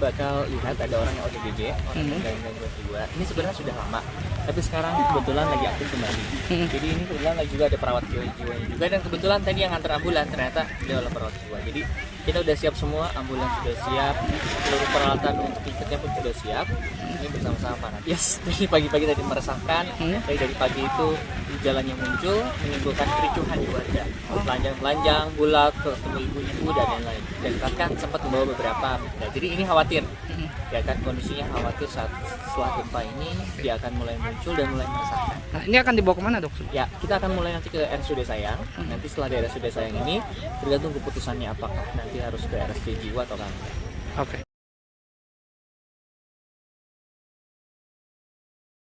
bakal lihat ada orang yang OTG, orang yang gangguan jiwa. Ini sebenarnya sudah lama, tapi sekarang kebetulan lagi aktif kembali. Jadi ini kebetulan lagi juga ada perawat jiwanya juga, dan kebetulan tadi yang antar ambulan ternyata dia adalah perawat jiwa. Jadi kita udah siap semua, ambulans sudah siap, seluruh peralatan untuk ikutnya pun sudah siap. Ini bersama-sama Pak Natias. Jadi pagi-pagi tadi meresahkan, dari pagi itu jalan yang muncul menimbulkan kericuhan di warga, telanjang-telanjang, bulat, ketemu ibu-ibu dan lain-lain. Dan bahkan sempat membawa beberapa. Nah, jadi ini khawatir, ya kan, kondisinya khawatir saat setelah gempa ini dia akan mulai muncul dan mulai meresahkan. Nah, ini akan dibawa kemana, Dok? Ya, kita akan mulai nanti ke RSUD Sayang. Nanti setelah di RSUD Sayang ini tergantung keputusannya apakah nanti harus ke RSJ Jiwa atau enggak. Oke.